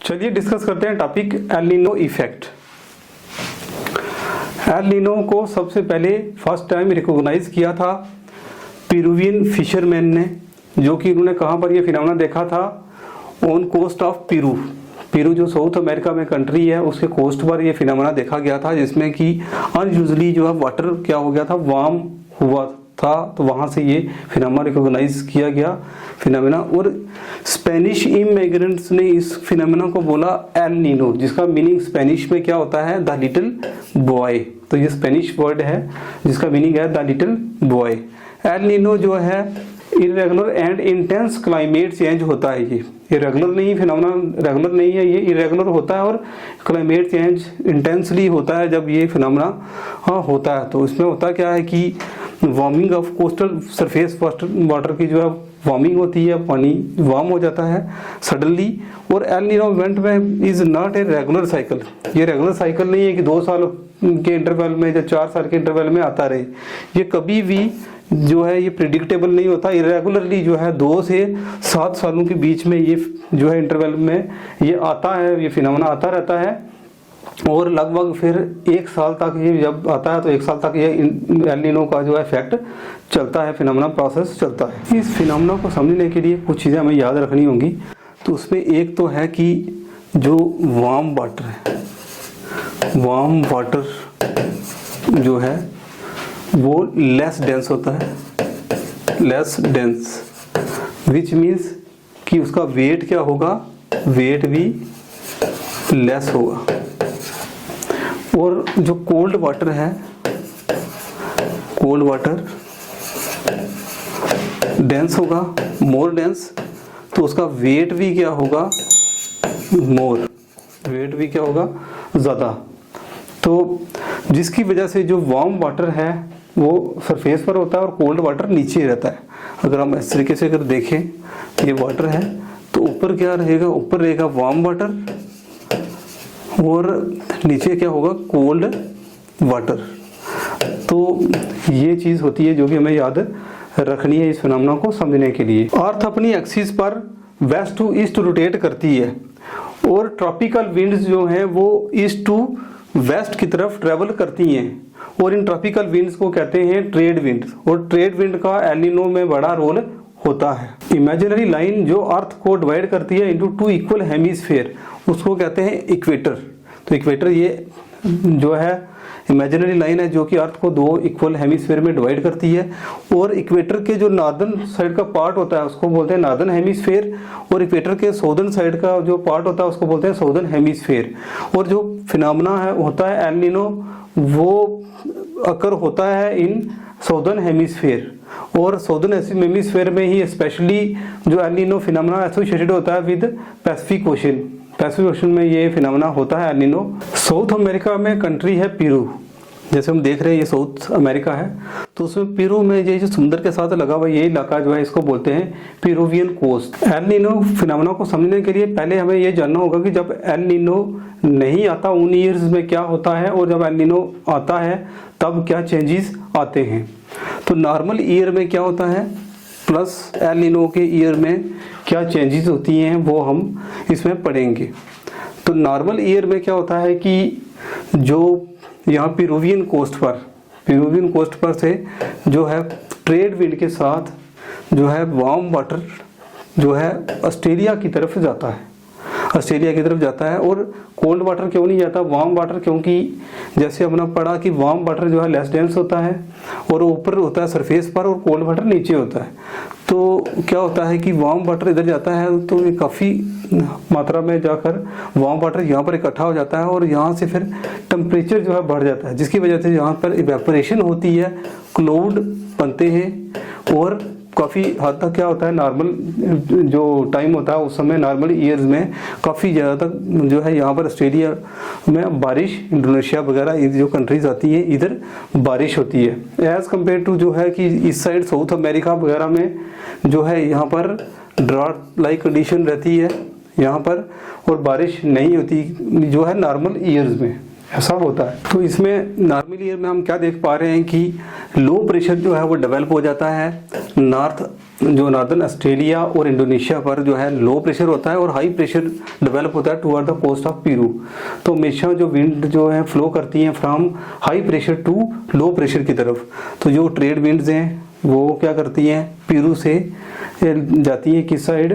चलिए डिस्कस करते हैं topic El Nino effect. El Nino को सबसे पहले फर्स्ट टाइम रिकॉग्नाइज किया था पेरुवियन फिशरमैन ने, जो कि उन्होंने कहाँ पर ये फिनोमेना देखा था, on coast of Peru. Peru जो साउथ अमेरिका में कंट्री है उसके कोस्ट पर ये फिनोमेना देखा गया था, जिसमें कि अनयूजुअली जो है वाटर क्या हो गया था, वार्म हुआ था। तो वहाँ से ये फिनोमेना रिकॉग्नाइज किया गया फिनोमेना। और स्पेनिश इमिग्रेंट्स ने इस फिनोमेना को बोला एल नीनो, जिसका मीनिंग स्पेनिश में क्या होता है, द लिटिल बॉय। तो ये स्पेनिश वर्ड है जिसका मीनिंग है the little boy. El Nino जो है irregular and intense climate change होता है। ये इरेगुलर नहीं, फिनोमेना रेगुलर नहीं है, ये इरेगुलर होता है और क्लाइमेट चेंज इंटेंसली होता है जब ये फिनोमेना होता है। तो इसमें होता क्या है कि warming of coastal surface water की जो है वार्मिंग होती है, पानी वार्म हो जाता है सडनली। और एल नीनो इवेंट में is not a regular cycle. ये रेगुलर साइकिल नहीं है कि 2 साल के इंटरवल में या 4 साल के इंटरवल में आता रहे। ये कभी भी जो है ये प्रिडिक्टेबल नहीं होता, इरेगुलरली जो है 2 से 7 सालों के बीच में ये जो है इंटरवल में ये आता है, ये फिनोमेना आता रहता है। और लगभग फिर 1 साल तक ये जब आता है तो 1 साल तक ये एल नीनो का जो है इफेक्ट चलता है, फिनोमेना प्रोसेस चलता है। इस फिनोमेना को समझने के लिए कुछ चीज़ें हमें याद रखनी होंगी। तो उसमें एक तो है कि जो वार्म वाटर है, वार्म वाटर जो है वो लेस डेंस होता है, लेस डेंस, विच मीन्स कि उसका वेट क्या होगा, वेट भी लेस होगा। और जो कोल्ड वाटर है, कोल्ड वाटर डेंस होगा, मोर डेंस, तो उसका वेट भी क्या होगा, मोर, वेट भी क्या होगा, ज़्यादा। तो जिसकी वजह से जो वार्म वाटर है वो सरफेस पर होता है और कोल्ड वाटर नीचे रहता है। अगर हम इस तरीके से अगर देखें, ये वाटर है तो ऊपर क्या रहेगा, ऊपर रहेगा वार्म वाटर और नीचे क्या होगा, कोल्ड वाटर। तो ये चीज़ होती है जो कि हमें याद रखनी है इस फिनोमेना को समझने के लिए। अर्थ अपनी एक्सिस पर वेस्ट टू ईस्ट रोटेट करती है और ट्रॉपिकल विंड्स जो हैं वो ईस्ट टू वेस्ट की तरफ ट्रेवल करती हैं। और इन ट्रॉपिकल विंड्स को कहते हैं ट्रेड विंड्स। और ट्रेड विंड का एल नीनो में बड़ा रोल होता है। इमेजिनरी लाइन जो अर्थ को डिवाइड करती है इनटू 2 इक्वल हेमिस्फीयर, उसको कहते हैं इक्वेटर। तो इक्वेटर ये जो है इमेजिनरी लाइन है जो कि अर्थ को 2 इक्वल हेमिस्फीयर में डिवाइड करती है। और इक्वेटर के जो नॉर्दर्न साइड का पार्ट होता है उसको बोलते हैं नॉर्दर्न हेमिस्फीयर, और इक्वेटर के साउदर्न साइड का जो पार्ट होता है उसको बोलते हैं साउदर्न हेमिस्फीयर। और जो फिनोमेना है होता है एल नीनो, वो अकर होता है इन साउदर्न हेमिस्फीयर। और साउदर्न हेमिस्फीयर में ही स्पेशली जो एल नीनो फिनोमेना एसोसिएटेड होता है with Pacific ocean. Pacific ocean में ये फिनोमेना होता है एल नीनो। साउथ अमेरिका में कंट्री है पेरू, जैसे हम देख रहे हैं ये साउथ अमेरिका है, तो उसमें पेरू में ये जो समुद्र के साथ लगा हुआ ये इलाका जो है इसको बोलते हैं Peruvian coast. El Nino phenomena को समझने के लिए पहले हमें ये जानना होगा कि जब एल नीनो नहीं आता उन ईयर्स में क्या होता है, और जब एल नीनो आता है तब क्या चेंजेस आते हैं। तो नॉर्मल ईयर में क्या होता है प्लस एल नीनो के ईयर में क्या चेंजेस होती हैं वो हम इसमें पढ़ेंगे। तो नॉर्मल ईयर में क्या होता है कि जो यहाँ पेरुवियन कोस्ट पर से जो है ट्रेड विंड के साथ जो है वार्म वाटर जो है ऑस्ट्रेलिया की तरफ जाता है, और कोल्ड वाटर क्यों नहीं जाता, वार्म वाटर, क्योंकि जैसे हमने पढ़ा कि वार्म वाटर जो है लेस डेंस होता है और ऊपर होता है सरफेस पर और कोल्ड वाटर नीचे होता है। तो क्या होता है कि वार्म वाटर इधर जाता है तो ये काफ़ी मात्रा में जाकर वार्म वाटर यहाँ पर इकट्ठा हो जाता है और यहाँ से फिर टेम्परेचर जो है बढ़ जाता है, जिसकी वजह से यहाँ पर इवेपोरेशन होती है, क्लाउड बनते हैं। और काफ़ी हद तक क्या होता है, नॉर्मल जो टाइम होता है उस समय नॉर्मल ईयर्स में काफ़ी ज़्यादा तक जो है यहाँ पर ऑस्ट्रेलिया में बारिश, इंडोनेशिया वगैरह जो कंट्रीज आती हैं इधर बारिश होती है, एज़ कम्पेयर टू जो है कि इस साइड साउथ अमेरिका वगैरह में जो है यहाँ पर ड्राउट लाइक कंडीशन रहती है यहाँ पर, और बारिश नहीं होती जो है नॉर्मल ईयर्स में, ऐसा होता है। तो इसमें नॉर्मल ईयर में हम क्या देख पा रहे हैं कि लो प्रेशर जो है वो डेवलप हो जाता है नॉर्दर्न ऑस्ट्रेलिया और इंडोनेशिया पर जो है लो प्रेशर होता है, और हाई प्रेशर डेवलप होता है toward the coast of Peru. तो हमेशा जो विंड जो है फ्लो करती हैं from high pressure to low pressure की तरफ। तो जो ट्रेड विंड्स हैं वो क्या करती हैं, पेरू से जाती हैं किस साइड,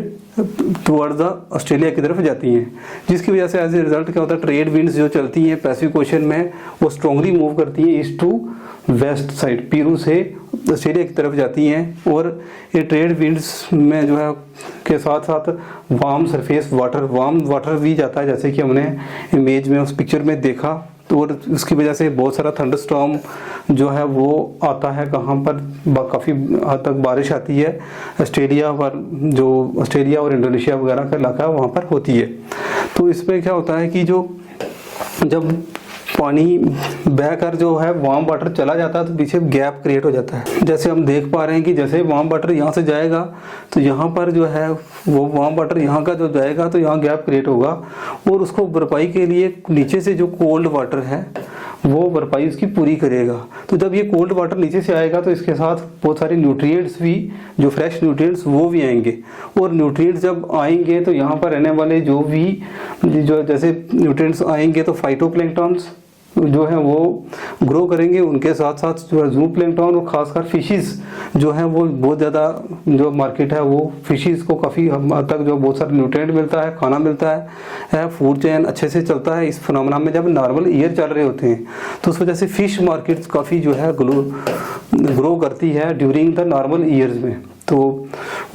टुवर्ड द ऑस्ट्रेलिया की तरफ जाती हैं, जिसकी वजह से एज ए रिजल्ट क्या होता है, ट्रेड विंड्स जो चलती हैं पैसिफिक ओशन में वो स्ट्रांगली मूव करती हैं east to west side, Peru से ऑस्ट्रेलिया की तरफ जाती हैं। और ये ट्रेड विंड्स में जो है के साथ साथ वार्म सरफेस वाटर भी जाता है, जैसे कि हमने इमेज में उस पिक्चर में देखा। तो और उसकी वजह से बहुत सारा थंडरस्टॉर्म जो है वो आता है, कहाँ पर काफ़ी हद तक बारिश आती है ऑस्ट्रेलिया पर, जो ऑस्ट्रेलिया और इंडोनेशिया वगैरह का इलाका है वहाँ पर होती है। तो इसमें क्या होता है कि जो जब पानी बहकर जो है वार्म वाटर चला जाता है तो पीछे गैप क्रिएट हो जाता है। जैसे हम देख पा रहे हैं कि जैसे वार्म वाटर यहाँ से जाएगा तो यहाँ पर जो है वो वार्म वाटर यहाँ का जो जाएगा तो यहाँ गैप क्रिएट होगा, और उसको भरपाई के लिए नीचे से जो कोल्ड वाटर है वो भरपाई उसकी पूरी करेगा। तो जब ये कोल्ड वाटर नीचे से आएगा तो इसके साथ बहुत सारे न्यूट्रिएंट्स भी, जो फ्रेश न्यूट्रिएंट्स वो भी आएंगे, और न्यूट्रिएंट्स जब आएंगे तो यहाँ पर रहने वाले जो जैसे न्यूट्रिएंट्स आएंगे तो फाइटोप्लैंक्टन्स जो है वो ग्रो करेंगे, उनके साथ साथ जो है जूप्लैंक्टन और खासकर फिशेस जो है वो बहुत ज़्यादा जो मार्केट है वो फिशेस को काफ़ी हद तक जो बहुत सारा न्यूट्रिएंट मिलता है, खाना मिलता है, फूड चेन अच्छे से चलता है इस फिनोमेना में जब नॉर्मल ईयर चल रहे होते हैं। तो उस वजह से फिश मार्केट्स काफ़ी जो है ग्रो करती है ड्यूरिंग द नॉर्मल ईयर्स में। तो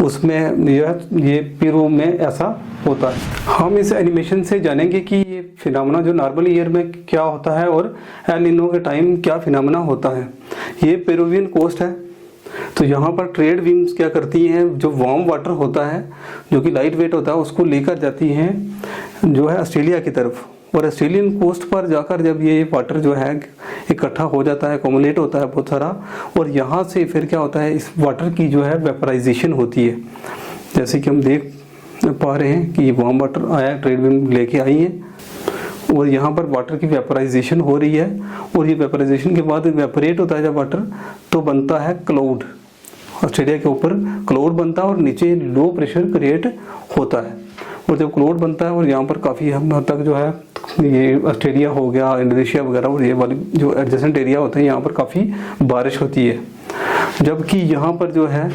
उसमें ये पेरू में ऐसा होता है। हम इस एनिमेशन से जानेंगे कि ये फिनोमेना जो नॉर्मल ईयर में क्या होता है और एल निनो के टाइम क्या फिनोमेना होता है। ये पेरुवियन कोस्ट है, तो यहाँ पर ट्रेड विंड्स क्या करती हैं, जो वार्म वाटर होता है जो कि लाइट वेट होता है उसको लेकर जाती हैं जो है ऑस्ट्रेलिया की तरफ, और ऑस्ट्रेलियन कोस्ट पर जाकर जब ये वाटर जो है इकट्ठा हो जाता है, एक्युमुलेट होता है बहुत सारा, और यहाँ से फिर क्या होता है इस वाटर की जो है वेपराइजेशन होती है। जैसे कि हम देख पा रहे हैं कि वार्म वाटर आया, ट्रेड विंड लेके आई है, और यहाँ पर वाटर की वेपराइजेशन हो रही है, और ये वेपराइजेशन के बाद वेपरेट होता है जब वाटर, तो बनता है क्लाउड। ऑस्ट्रेलिया के ऊपर क्लाउड बनता है और नीचे लो प्रेशर क्रिएट होता है, और जब क्लाउड बनता है और यहाँ पर काफ़ी हद तक जो है ये ऑस्ट्रेलिया हो गया, इंडोनेशिया वगैरह और ये वाली जो एडजेसेंट एरिया होते हैं यहाँ पर काफ़ी बारिश होती है। जबकि यहाँ पर जो है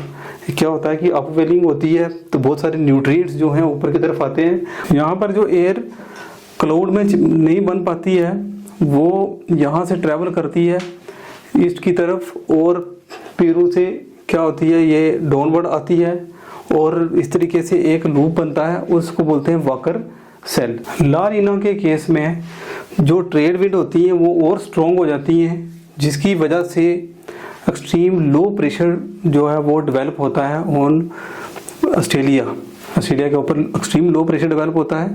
क्या होता है कि अपवेलिंग होती है, तो बहुत सारे न्यूट्रिएंट्स जो हैं ऊपर की तरफ आते हैं। यहाँ पर जो एयर क्लाउड में नहीं बन पाती है वो यहाँ से ट्रैवल करती है ईस्ट की तरफ, और पेरू से क्या होती है ये डाउनवर्ड आती है, और इस तरीके से एक लूप बनता है, उसको बोलते हैं वाकर सेल। ला नीना के केस में जो ट्रेड विंड होती हैं वो और स्ट्रॉन्ग हो जाती हैं, जिसकी वजह से एक्सट्रीम लो प्रेशर जो है वो डेवलप होता है ऑन ऑस्ट्रेलिया के ऊपर एक्सट्रीम लो प्रेशर डेवलप होता है,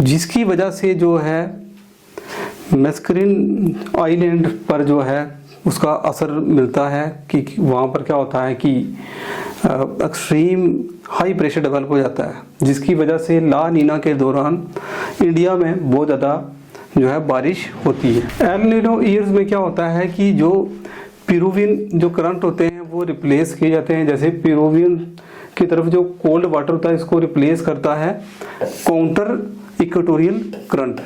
जिसकी वजह से जो है मैस्करिन आइलैंड पर जो है उसका असर मिलता है कि वहाँ पर क्या होता है कि एक्सट्रीम हाई प्रेशर डेवलप हो जाता है, जिसकी वजह से ला नीना के दौरान इंडिया में बहुत ज़्यादा जो है बारिश होती है। एल नीनो ईयर्स में क्या होता है कि जो पेरुवियन जो करंट होते हैं वो रिप्लेस किए जाते हैं। जैसे पेरुवियन की तरफ जो कोल्ड वाटर होता है इसको रिप्लेस करता है काउंटर इक्वेटोरियल करंट।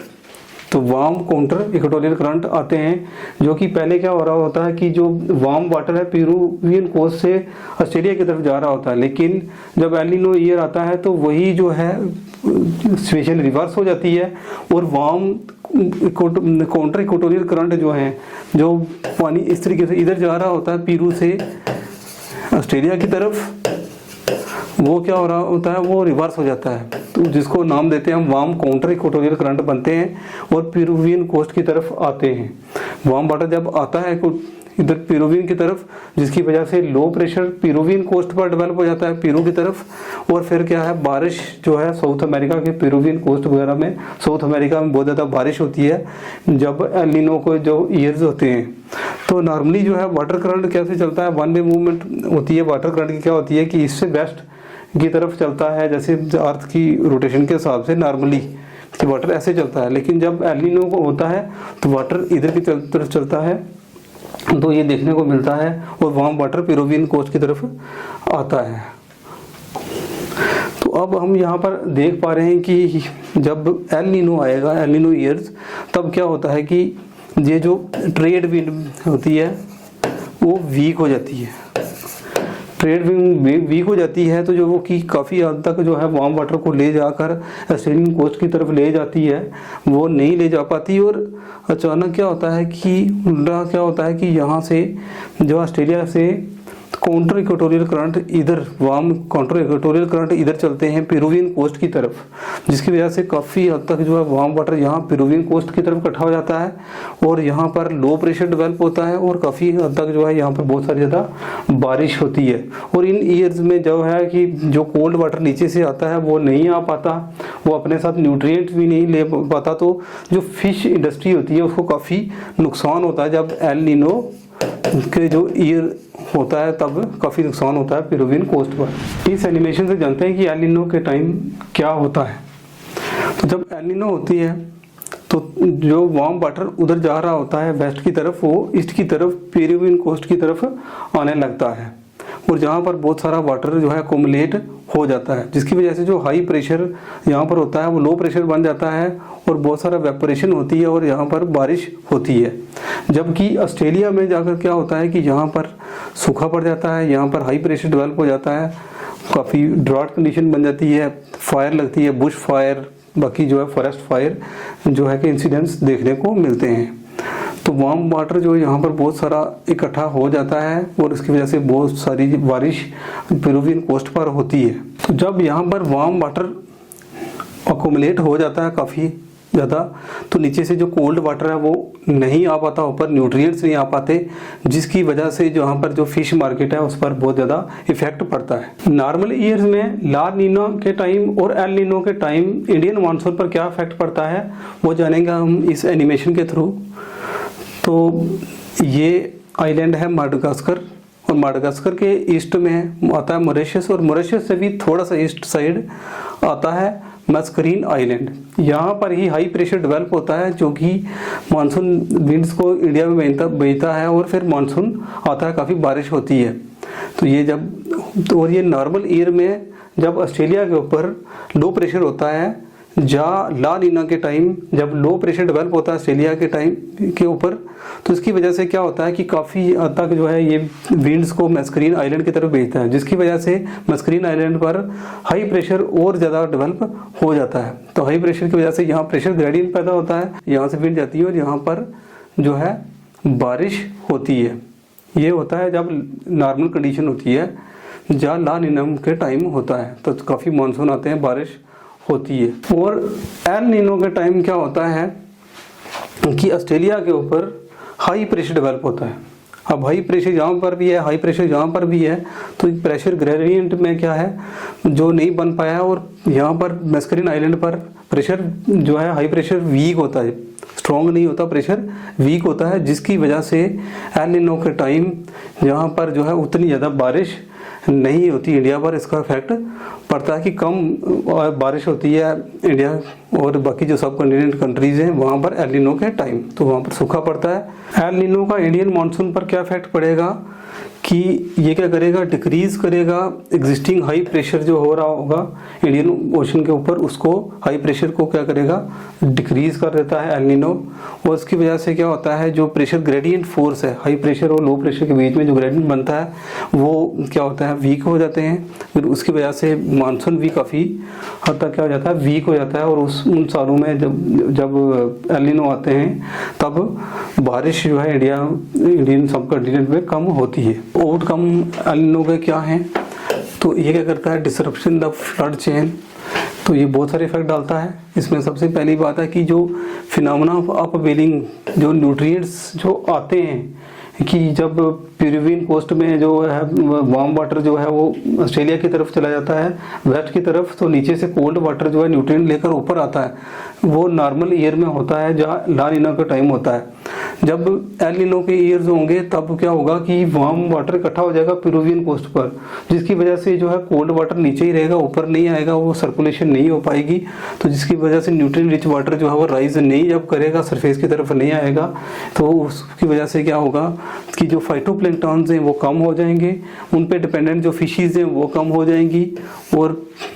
तो वार्म काउंटर इक्वेटोरियल करंट आते हैं, जो कि पहले क्या हो रहा होता है कि जो वार्म वाटर है पेरुवियन कोस्ट से ऑस्ट्रेलिया की तरफ जा रहा होता है, लेकिन जब एल नीनो ईयर आता है तो वही जो है सिचुएशन रिवर्स हो जाती है, और वार्म काउंटर इक्वेटोरियल करंट जो है, जो पानी इस तरीके से इधर जा रहा होता है पेरू से ऑस्ट्रेलिया की तरफ, वो क्या हो रहा होता है वो रिवर्स हो जाता है, तो जिसको नाम देते हैं हम वार्म काउंटर इक्वेटोरियल करंट बनते हैं और पेरुवियन कोस्ट की तरफ आते हैं। वार्म वाटर जब आता है इधर पेरुवियन की तरफ, जिसकी वजह से लो प्रेशर पेरुवियन कोस्ट पर डेवलप हो जाता है पेरू की तरफ, और फिर क्या है बारिश जो है साउथ अमेरिका के पेरुवियन कोस्ट वगैरह में, साउथ अमेरिका में बहुत ज़्यादा बारिश होती है जब एल नीनो को जो ईयर्स होते हैं। तो नॉर्मली जो है वाटर करंट कैसे चलता है, वन वे मूवमेंट होती है वाटर करंट की, क्या होती है कि इससे वेस्ट की तरफ चलता है, जैसे अर्थ की रोटेशन के हिसाब से नॉर्मली वाटर ऐसे चलता है, लेकिन जब एल नीनो को होता है तो वाटर इधर की तरफ चलता है तो ये देखने को मिलता है और वार्म वाटर पेरुवियन कोस्ट की तरफ आता है। तो अब हम यहाँ पर देख पा रहे हैं कि जब एल नीनो आएगा, एल नीनो ईयर्स, तब क्या होता है कि ये जो ट्रेड विंड होती है वो वीक हो जाती है। ट्रेड विंड वीक हो जाती है तो जो वो कि काफ़ी हद तक जो है वार्म वाटर को ले जाकर ऑस्ट्रेलियन कोस्ट की तरफ ले जाती है, वो नहीं ले जा पाती। और अचानक क्या होता है कि उल्टा क्या होता है कि यहाँ से जो ऑस्ट्रेलिया से काउंटर इक्वेटोरियल करंट इधर वार्म काउंटर इक्वेटोरियल करंट इधर चलते हैं पेरुवियन कोस्ट की तरफ, जिसकी वजह से काफ़ी हद तक जो है वार्म वाटर यहाँ पेरुवियन कोस्ट की तरफ इकट्ठा हो जाता है और यहाँ पर लो प्रेशर डेवलप होता है और काफ़ी हद तक जो है यहाँ पर बहुत सारी ज़्यादा बारिश होती है। और इन ईयर्स में जो है कि जो कोल्ड वाटर नीचे से आता है वो नहीं आ पाता, वो अपने साथ न्यूट्रिएंट भी नहीं ले पाता, तो जो फिश इंडस्ट्री होती है उसको काफ़ी नुकसान होता है। जब एल नीनो के जो ईयर होता है तब काफ़ी नुकसान होता है पेरुवियन कोस्ट पर। इस एनिमेशन से जानते हैं कि एल नीनो के टाइम क्या होता है। तो जब एल नीनो होती है तो जो वार्म वाटर उधर जा रहा होता है वेस्ट की तरफ, वो ईस्ट की तरफ पेरुवियन कोस्ट की तरफ आने लगता है और जहाँ पर बहुत सारा वाटर जो है अकोमुलेट हो जाता है, जिसकी वजह से जो हाई प्रेशर यहाँ पर होता है वो लो प्रेशर बन जाता है और बहुत सारा वेपोरेशन होती है और यहाँ पर बारिश होती है। जबकि ऑस्ट्रेलिया में जाकर क्या होता है कि यहाँ पर सूखा पड़ जाता है, यहाँ पर हाई प्रेशर डेवलप हो जाता है, काफ़ी ड्रॉट कंडीशन बन जाती है, फायर लगती है, बुश फायर, बाकी जो है फॉरेस्ट फायर जो है कि इंसिडेंट्स देखने को मिलते हैं। तो वार्म वाटर जो यहाँ पर बहुत सारा इकट्ठा हो जाता है और इसकी वजह से बहुत सारी बारिश पेरुवियन कोस्ट पर होती है। तो जब यहाँ पर वार्म वाटर अकोमुलेट हो जाता है काफ़ी ज़्यादा, तो नीचे से जो कोल्ड वाटर है वो नहीं आ पाता, ऊपर न्यूट्रिएंट्स नहीं आ पाते, जिसकी वजह से जो यहाँ पर जो फिश मार्केट है उस पर बहुत ज़्यादा इफेक्ट पड़ता है। नॉर्मल ईयर्स में ला नीनो के टाइम और एल नीनो के टाइम इंडियन मानसून पर क्या इफेक्ट पड़ता है वो जानेंगे हम इस एनिमेशन के थ्रू। तो ये आइलैंड है माडागास्कर और माडागास्कर के ईस्ट में आता है मॉरिशस और मॉरिशस से भी थोड़ा सा ईस्ट साइड आता है मस्करीन आइलैंड। यहाँ पर ही हाई प्रेशर डेवलप होता है जो कि मानसून विंड्स को इंडिया में भेजता है और फिर मानसून आता है, काफ़ी बारिश होती है। तो ये जब और ये नॉर्मल ईयर में जब ऑस्ट्रेलिया के ऊपर लो प्रेशर होता है, जहाँ ला नीना के टाइम जब लो प्रेशर डेवलप होता है ऑस्ट्रेलिया के टाइम के ऊपर, तो इसकी वजह से क्या होता है कि काफ़ी हद तक जो है ये विंड्स को मस्करीन आइलैंड की तरफ भेजता है, जिसकी वजह से मस्करीन आइलैंड पर हाई प्रेशर और ज़्यादा डेवलप हो जाता है। तो हाई प्रेशर की वजह से यहाँ प्रेशर ग्रेडियंट पैदा होता है, यहाँ से विंड जाती है और यहाँ पर जो है बारिश होती है। ये होता है जब नॉर्मल कंडीशन होती है, जहाँ ला नीना के टाइम होता है तो काफ़ी मानसून आते हैं, बारिश होती है। और एल नीनो के टाइम क्या होता है कि ऑस्ट्रेलिया के ऊपर हाई प्रेशर डेवलप होता है। अब हाई प्रेशर जहाँ पर भी है, हाई प्रेशर जहाँ पर भी है, तो प्रेशर ग्रेडियंट में क्या है जो नहीं बन पाया और यहाँ पर मस्करीन आइलैंड पर प्रेशर जो है हाई प्रेशर वीक होता है, स्ट्रॉन्ग नहीं होता, प्रेशर वीक होता है, जिसकी वजह से एल नीनो के टाइम यहाँ पर जो है उतनी ज़्यादा बारिश नहीं होती इंडिया पर। इसका इफेक्ट पड़ता है कि कम बारिश होती है इंडिया और बाकी जो सब कॉन्टिनेंट कंट्रीज हैं वहाँ पर एल नीनो के टाइम, तो वहाँ पर सूखा पड़ता है। एल नीनो का इंडियन मानसून पर क्या इफेक्ट पड़ेगा कि ये क्या करेगा, डिक्रीज करेगा एग्जिस्टिंग हाई प्रेशर जो हो रहा होगा इंडियन ओशन के ऊपर, उसको हाई प्रेशर को क्या करेगा, डिक्रीज कर देता है एल नीनो। और उसकी वजह से क्या होता है, जो प्रेशर ग्रेडियंट फोर्स है, हाई प्रेशर और लो प्रेशर के बीच में जो ग्रेडियंट बनता है वो क्या होता है, वीक हो जाते हैं। फिर उसकी वजह से मानसून भी काफ़ी हद तक क्या हो जाता है, वीक हो जाता है। और उन सालों में जब एल नीनो आते हैं तब बारिश जो है इंडियन सब कॉन्टिनेंट में कम होती है। आउटकम एल नीनो के क्या हैं, तो ये क्या करता है, डिसरप्शन द फ्लड चेन, तो ये बहुत सारे इफेक्ट डालता है। इसमें सबसे पहली बात है कि जो फिनोमेना ऑफ अपवेलिंग, जो न्यूट्रिएंट्स जो आते हैं कि जब पेरुवियन कोस्ट में जो है वार्म वाटर जो है वो ऑस्ट्रेलिया की तरफ चला जाता है वेस्ट की तरफ, तो नीचे से कोल्ड वाटर जो है न्यूट्रिएंट लेकर ऊपर आता है, वो नॉर्मल ईयर में होता है जहाँ ला नीना का टाइम होता है। जब एल नीनो के ईयर्स होंगे तब क्या होगा कि वार्म वाटर इकट्ठा हो जाएगा पेरुवियन कोस्ट पर, जिसकी वजह से जो है कोल्ड वाटर नीचे ही रहेगा, ऊपर नहीं आएगा, वो सर्कुलेशन नहीं हो पाएगी। तो जिसकी वजह से न्यूट्रिएंट रिच वाटर जो है वो राइज नहीं जब करेगा, सरफेस की तरफ नहीं आएगा, तो उसकी वजह से क्या होगा कि जो फाइटोप्लैंक्टन्स हैं वो कम हो जाएंगे, उन पे डिपेंडेंट जो फिशीज़ हैं वो कम हो जाएंगी, और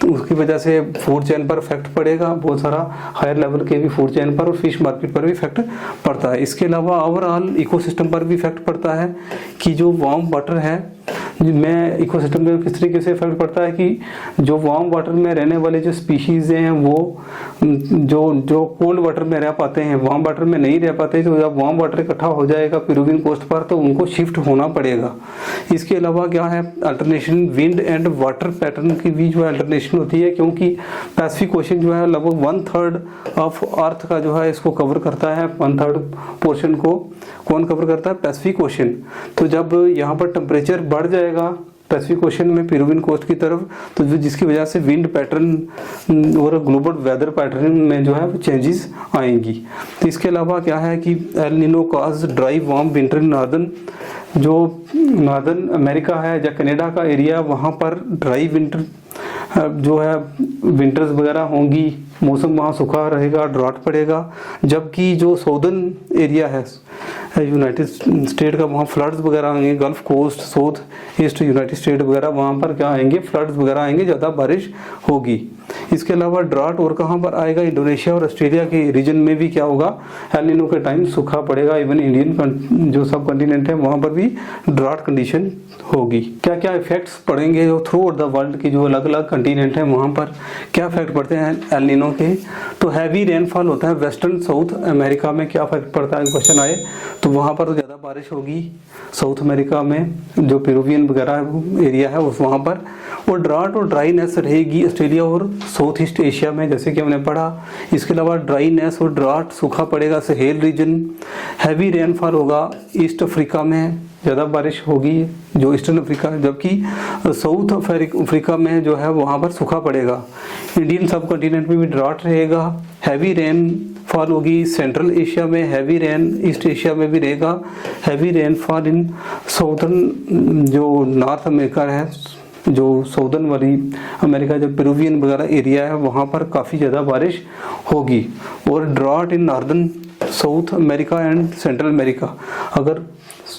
उसकी वजह से फूड चेन पर इफेक्ट पड़ेगा, बहुत सारा हायर लेवल के भी फूड चेन पर और फिश मार्केट पर भी इफेक्ट पड़ता है। इसके अलावा ओवरऑल इकोसिस्टम पर भी इफेक्ट पड़ता है कि जो वार्म वाटर है में इकोसिस्टम में किस तरीके से इफेक्ट पड़ता है कि जो वार्म वाटर में रहने वाले जो स्पीशीज़ हैं वो जो कोल्ड वाटर में रह पाते हैं वार्म वाटर में नहीं रह पाते, तो जब वार्म वाटर इकट्ठा हो जाएगा पेरुवियन कोस्ट पर तो उनको शिफ्ट होना पड़ेगा। इसके अलावा क्या है, alternation wind and water pattern की भी जो है अल्टरनेशन होती है, क्योंकि पैसिफिक ओशन जो है लगभग 1/3 ऑफ अर्थ का जो है इसको कवर करता है, 1/3 पोर्शन को कौन कवर करता है, पैसिफिक ओशन। तो जब यहाँ पर टेम्परेचर बढ़ जाएगा पैसिफिक ओशन में पेरुवियन कोस्ट की तरफ, तो जिसकी वजह से विंड पैटर्न और ग्लोबल वेदर पैटर्न में जो है चेंजेस आएंगी। तो इसके अलावा क्या है कि El Nino cause dry warm winter northern, जो नॉर्दर्न अमेरिका है या कनाडा का एरिया, वहाँ पर ड्राई विंटर जो है विंटर्स वगैरह होंगी, मौसम वहाँ सूखा रहेगा, ड्रॉट पड़ेगा, जबकि जो साउदर्न एरिया है यूनाइटेड स्टेट का वहाँ फ्लड्स वगैरह आएंगे, gulf coast south east united state वगैरह वहाँ पर क्या आएंगे, फ्लड्स वगैरह आएंगे, ज़्यादा बारिश होगी। इसके अलावा ड्राट और कहाँ पर आएगा, इंडोनेशिया और ऑस्ट्रेलिया के रीजन में भी क्या होगा, एल नीनो के टाइम सूखा पड़ेगा, इवन इंडियन जो सब कॉन्टिनेंट है वहाँ पर भी ड्राट कंडीशन होगी। क्या क्या इफेक्ट्स पड़ेंगे जो थ्रू आउट द वर्ल्ड की जो अलग अलग कंटिनेंट है वहाँ पर क्या इफेक्ट पड़ते हैं एल नीनो के, तो हैवी रेनफॉल होता है वेस्टर्न साउथ अमेरिका में, क्या इफेक्ट पड़ता है क्वेश्चन आए तो वहाँ पर तो ज़्यादा बारिश होगी साउथ अमेरिका में, जो पेरुवियन वगैरह एरिया है उस वहाँ पर, और ड्राट और ड्राईनेस रहेगी ऑस्ट्रेलिया और साउथ ईस्ट एशिया में, जैसे कि हमने पढ़ा। इसके अलावा ड्राईनेस और ड्राट सूखा पड़ेगा सहेल रीजन, हैवी रेनफॉल होगा ईस्ट अफ्रीका में, ज़्यादा बारिश होगी जो ईस्टर्न अफ्रीका, जबकि साउथ अफ्रीका में जो है वहाँ पर सूखा पड़ेगा। इंडियन सब कॉन्टिनेंट में भी ड्राट रहेगा, हैवी रेन फॉल होगी सेंट्रल एशिया में, हैवी रेन ईस्ट एशिया में भी रहेगा, हैवी रेनफॉल इन साउदर्न जो नॉर्थ अमेरिका है, जो साउदर्न वाली अमेरिका जो पेरुवियन वगैरह एरिया है वहाँ पर काफ़ी ज़्यादा बारिश होगी, और drought in northern south America and central America. अगर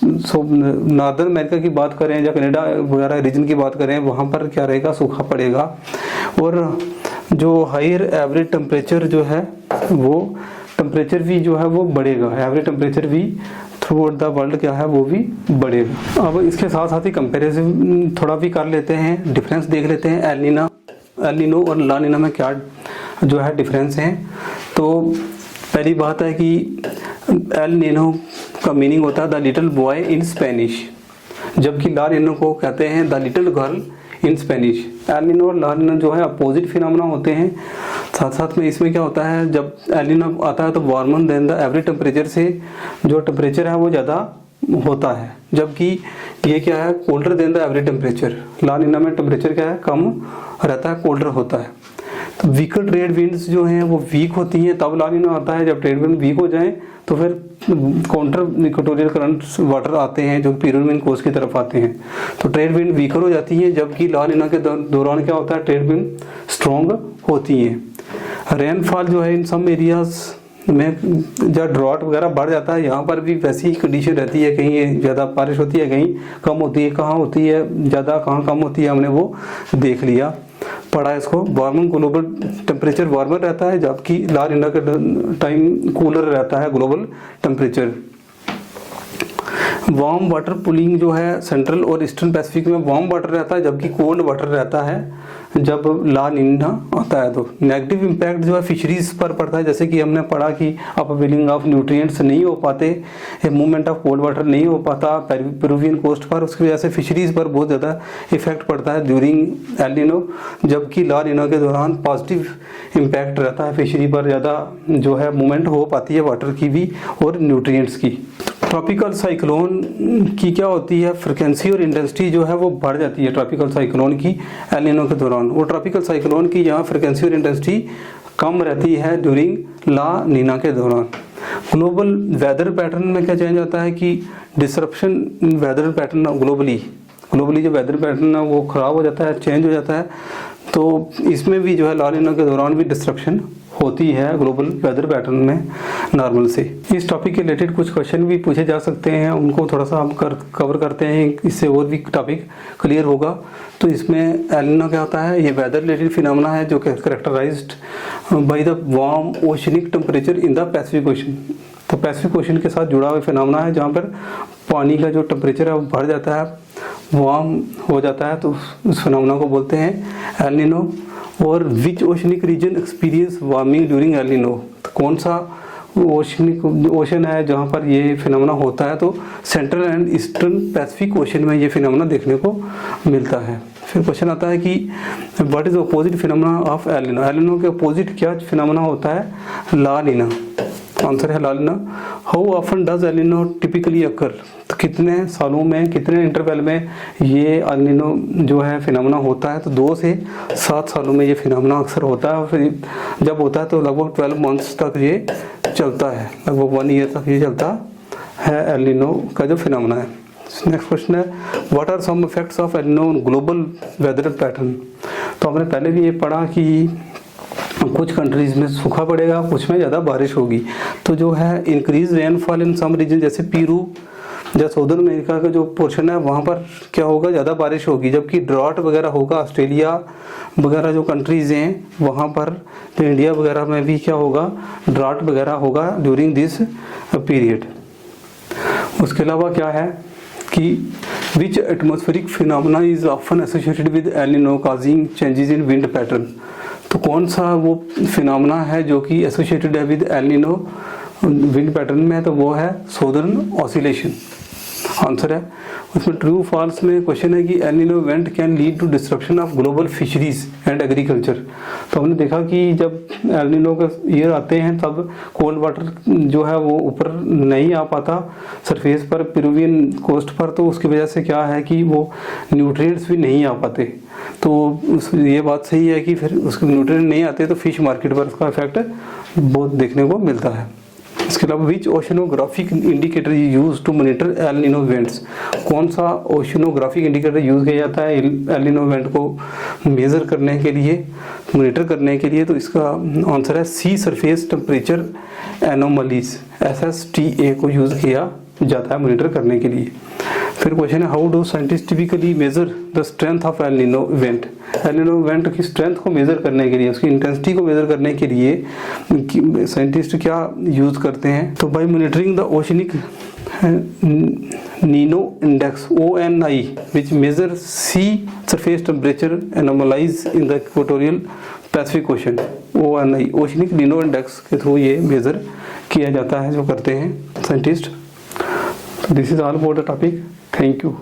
नॉर्दर्न अमेरिका की बात करें या कनाडा वगैरह रीजन की बात करें वहाँ पर क्या रहेगा, सूखा पड़ेगा, और जो हायर एवरेज टेम्परेचर जो है वो टेम्परेचर भी जो है वो बढ़ेगा, एवरेज टेम्परेचर भी थ्रू आउट द वर्ल्ड क्या है वो भी बढ़ेगा। अब इसके साथ साथ ही कंपैरिजन थोड़ा भी कर लेते हैं, डिफरेंस देख लेते हैं एल नीनो और ला नीना में क्या जो है डिफरेंस हैं। तो पहली बात है कि एल नीनो का मीनिंग होता है the little boy in Spanish, जबकि ला नीनो को कहते हैं the little girl in Spanish. L Nino और ला नीनो जो है अपोजिट फिनोमेना होते हैं। साथ साथ में इसमें क्या होता है, जब एल नीनो आता है तो warmer than the average temperature से जो टेम्परेचर है वो ज़्यादा होता है, जबकि ये क्या है colder than the average temperature. La Nina में टेम्परेचर क्या है कम रहता है, कोल्डर होता है। तो वीकर ट्रेड विंड्स जो हैं वो वीक होती हैं, तब ला नीना आता है। जब ट्रेड विंड वीक हो जाए तो फिर काउंटर इक्वेटोरियल करंट्स वाटर आते हैं जो पेरुवियन कोस्ट की तरफ आते हैं, तो ट्रेड विंड वीकर हो जाती है, जबकि ला नीना के दौरान क्या होता है ट्रेड विंड स्ट्रॉन्ग होती हैं। रेनफॉल जो है इन सम एरियाज में जब ड्रॉट वगैरह बढ़ जाता है, यहाँ पर भी वैसी ही कंडीशन रहती है, कहीं ज़्यादा बारिश होती है, कहीं कम होती है, कहाँ होती है ज़्यादा कहाँ कम होती है हमने वो देख लिया, पढ़ा इसको। वार्मर ग्लोबल टेम्परेचर वार्मर रहता है, जबकि ला नीना का टाइम कूलर रहता है global temperature. Warm water pulling जो है सेंट्रल और ईस्टर्न पैसिफिक में वार्म वाटर रहता है, जबकि कोल्ड वाटर रहता है जब ला नीना आता है। तो नेगेटिव इम्पैक्ट जो है फिशरीज पर पड़ता है, जैसे कि हमने पढ़ा कि अपवेलिंग ऑफ न्यूट्रिएंट्स नहीं हो पाते, मूवमेंट ऑफ कोल्ड वाटर नहीं हो पाता पेरुवियन कोस्ट पर, उसकी वजह से फिशरीज पर बहुत ज़्यादा इफेक्ट पड़ता है ड्यूरिंग एल नीनो, जबकि ला नीना के दौरान पॉजिटिव इम्पैक्ट रहता है, फिशरी पर ज़्यादा जो है मूवमेंट हो पाती है वाटर की भी और न्यूट्रिएंट्स की। ट्रॉपिकल साइक्लोन की क्या होती है, फ्रिक्वेंसी और इंटेंसिटी जो है वो बढ़ जाती है ट्रॉपिकल साइक्लोन की एल नीनो के दौरान। वो ट्रॉपिकल साइक्लोन की यहाँ फ्रिक्वेंसी और इंटेंसिटी कम रहती है ड्यूरिंग ला नीना के दौरान। ग्लोबल वेदर पैटर्न में क्या चेंज आता है कि disruption in weather pattern globally जो वेदर पैटर्न है वो ख़राब हो जाता है, चेंज हो जाता है। तो इसमें भी जो है ला नीना के दौरान भी डिसरप्शन होती है ग्लोबल वेदर पैटर्न में नॉर्मल से। इस टॉपिक के रिलेटेड कुछ क्वेश्चन भी पूछे जा सकते हैं, उनको थोड़ा सा हम कवर करते हैं, इससे और भी टॉपिक क्लियर होगा। तो इसमें एल नीनो क्या होता है, ये वेदर रिलेटेड फिनोमेना है जो characterized by the warm oceanic temperature in the Pacific ocean. तो पैसिफिक ओशन के साथ जुड़ा हुआ फिनोमेना है जहाँ पर पानी का जो टेम्परेचर है वो बढ़ जाता है, वार्म हो जाता है, तो उस फिनोमेना को बोलते हैं एल नीनो। और which oceanic region experience warming during El Nino, तो कौन सा ओशनिक ओशन है जहाँ पर ये फिनोमेना होता है, तो central and eastern Pacific ocean में ये फिनोमेना देखने को मिलता है। फिर क्वेश्चन आता है कि what is opposite phenomena of El Nino, El Nino के अपोजिट क्या फिनोमेना होता है, ला नीना। आंसर है La Nina. How often does El Nino typically occur, तो कितने सालों में, कितने इंटरवल में ये एल नीनो जो है फिनोमेना होता है, तो 2 से 7 सालों में ये फिनोमेना अक्सर होता है। और फिर जब होता है तो लगभग 12 मंथ्स तक ये चलता है, लगभग 1 ईयर तक ये चलता है एल नीनो का जो फिनोमेना है। नेक्स्ट क्वेश्चन है what are some effects of El Nino on global weather pattern. तो हमने पहले भी ये पढ़ा कि कुछ कंट्रीज में सूखा पड़ेगा, कुछ में ज़्यादा बारिश होगी। तो जो है increase rainfall in some region, जैसे पेरू या साउदर्न अमेरिका का जो पोर्शन है वहाँ पर क्या होगा, ज़्यादा बारिश होगी, जबकि ड्रॉट वगैरह होगा। ऑस्ट्रेलिया वगैरह जो कंट्रीज़ हैं वहाँ पर, तो इंडिया वगैरह में भी क्या होगा, ड्रॉट वगैरह होगा ड्यूरिंग दिस पीरियड। उसके अलावा क्या है कि which atmospheric phenomena is often associated with El Nino causing changes in wind pattern, तो कौन सा वो फिनोमेना है जो कि एसोसिएटेड है with El Nino wind pattern में, तो वो है सौदर्न ऑसिलेशन। आंसर है उसमें ट्रू फॉल्स में क्वेश्चन है कि El Nino event can lead to destruction of global fisheries and agriculture. तो हमने देखा कि जब एल नीनो का ईयर आते हैं तब कोल्ड वाटर जो है वो ऊपर नहीं आ पाता सरफेस पर, पेरुवियन कोस्ट पर, तो उसकी वजह से क्या है कि वो न्यूट्रिएंट्स भी नहीं आ पाते। तो ये बात सही है कि फिर उसके न्यूट्रिएंट नहीं आते तो फिश मार्केट पर उसका इफेक्ट बहुत देखने को मिलता है। इसके अलावा which oceanographic indicator use to monitor El Nino events, कौन सा ओशनोग्राफिक इंडिकेटर यूज किया जाता है एल नीनो इवेंट को मेजर करने के लिए, मॉनिटर करने के लिए, तो इसका आंसर है सी सरफेस टेम्परेचर एनोमलीज, SSTA को यूज किया जाता है मॉनिटर करने के लिए। फिर क्वेश्चन है how do scientist typically measure the strength of El Nino event, L Nino event की स्ट्रेंथ को मेजर करने के लिए, उसकी इंटेंसिटी को मेजर करने के लिए साइंटिस्ट क्या यूज करते हैं, तो by monitoring the oceanic Nino index ONI which measure sea surface temperature anomalies in the equatorial Pacific Ocean, ONI oceanic Nino index के थ्रू ये मेजर किया जाता है, जो करते हैं scientist. This is all about the topic, thank you.